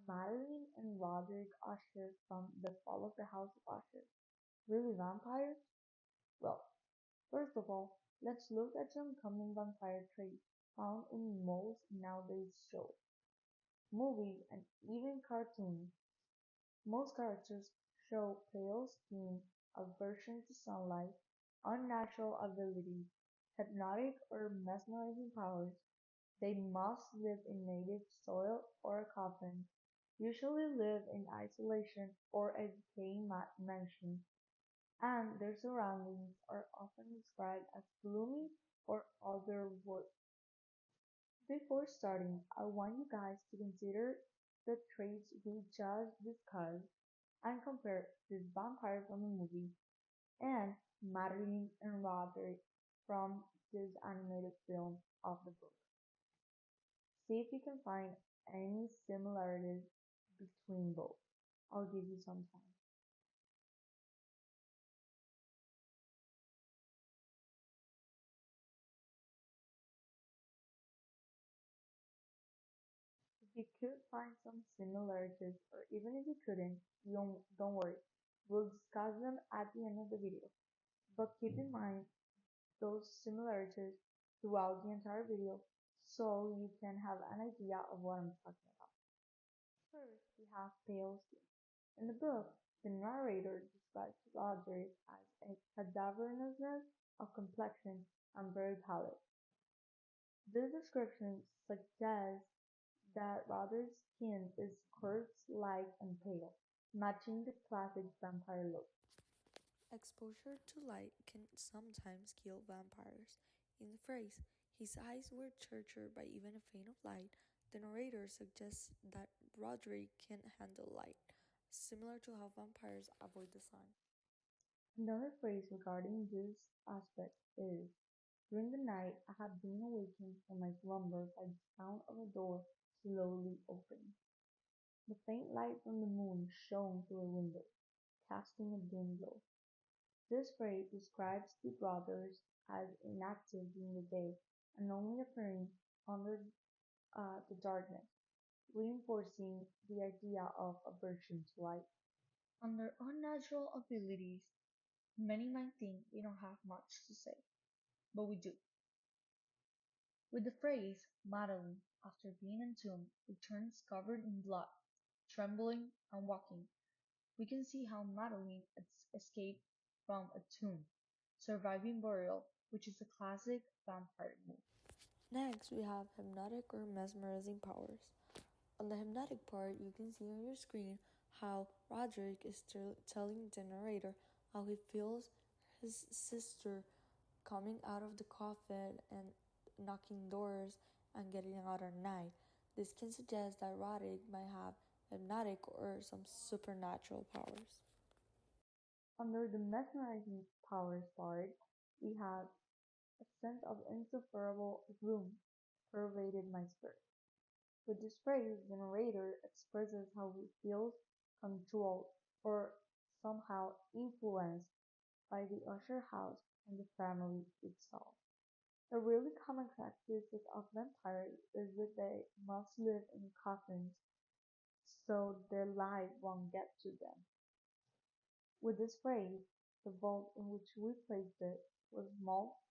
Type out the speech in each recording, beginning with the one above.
Madeline and Roderick Usher from The Fall of the House of Usher. Really vampires? Well, first of all, let's look at some common vampire traits found in most nowadays shows, movies, and even cartoons. Most characters show pale skin, aversion to sunlight, unnatural abilities, hypnotic or mesmerizing powers. They must live in native soil or coffins, usually live in isolation or a decaying mansion, and their surroundings are often described as gloomy or otherworldly. Before starting, I want you guys to consider the traits we just discussed and compare this vampire from the movie and Madeline and Roderick from this animated film of the book. See if you can find any similarities between both. I'll give you some time. If you could find some similarities, or even if you couldn't, don't worry. We'll discuss them at the end of the video. But keep in mind those similarities throughout the entire video so you can have an idea of what I'm talking about. First, we have pale skin. In the book, the narrator describes Roderick as a cadaverousness of complexion and very pallid. This description suggests that Roderick's skin is corpse-like and pale, matching the classic vampire look. Exposure to light can sometimes kill vampires. In the phrase, his eyes were tortured by even a feint of light, the narrator suggests that Roderick can handle light, similar to how vampires avoid the sun. Another phrase regarding this aspect is, during the night I had been awakened from my slumber by the sound of a door slowly opening. The faint light from the moon shone through a window, casting a dim glow. This phrase describes the brothers as inactive during the day and only appearing under the darkness, reinforcing the idea of aversion to light. On their unnatural abilities, many might think we don't have much to say, but we do. With the phrase, Madeline, after being entombed, returns covered in blood, trembling and walking, we can see how Madeline escaped from a tomb, surviving burial, which is a classic vampire move. Next, we have hypnotic or mesmerizing powers. On the hypnotic part, you can see on your screen how Roderick is telling the narrator how he feels his sister coming out of the coffin and knocking doors and getting out at night. This can suggest that Roderick might have hypnotic or some supernatural powers. Under the mesmerizing powers part, we have a sense of insufferable gloom pervaded my spirit. With this phrase, the narrator expresses how he feels controlled or somehow influenced by the Usher house and the family itself. A really common characteristic of vampires is that they must live in coffins so their light won't get to them. With this phrase, the vault in which we placed it was small,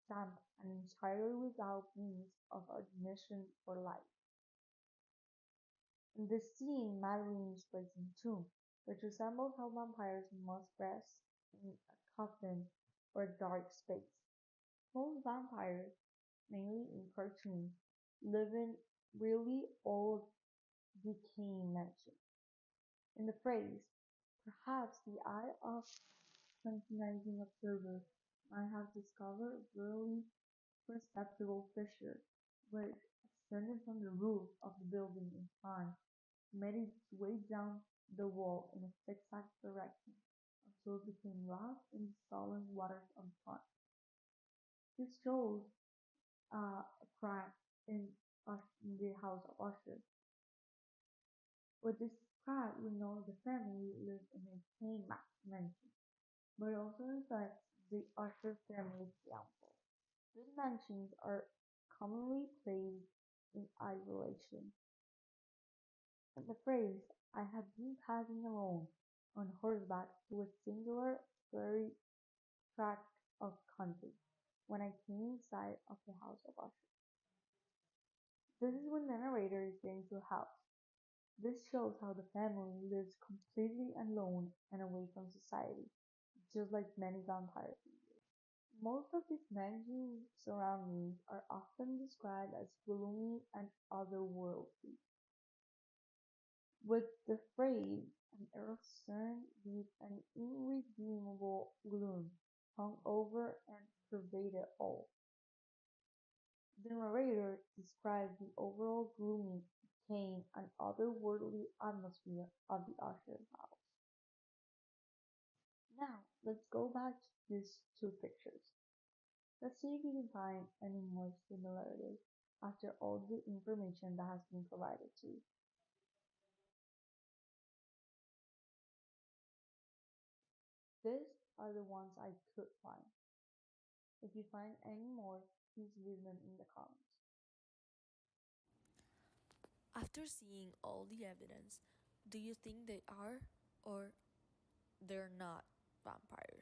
damp, and entirely without means of admission for light. In this scene, Madeline is placed in a tomb, which resembles how vampires must rest in a coffin or a dark space. Most vampires, mainly in cartoons, live in really old, decaying mansions. In the phrase, perhaps the eye of scrutinizing observer might have discovered a barely perceptible fissure which, extending from the roof of the building in time, made its way down the wall in a zigzag direction until it became lost in the sullen waters of the pond. This shows a crack in the house of Usher. With this crack, we know the family lived in a decaying mansion, but it also reflects the Usher family's downfall. These mansions are commonly placed in isolation, and The phrase "I had been passing alone" on horseback through a singular fairy tract of country, when I came in sight of the house of Usher. This is when the narrator is getting to a house. This shows how the family lives completely alone and away from society, just like many vampire figures. Most of these managing surroundings are often described as gloomy and otherworldly, with the phrase "an air of stern, deep, and irredeemable gloom" hung over and pervaded all. The narrator describes the overall gloomy, decaying, and otherworldly atmosphere of the Usher's house. Now, let's go back to these two pictures. Let's see if we can find any more similarities after all the information that has been provided to you. These are the ones I could find. If you find any more, please leave them in the comments. After seeing all the evidence, do you think they are or they're not vampires?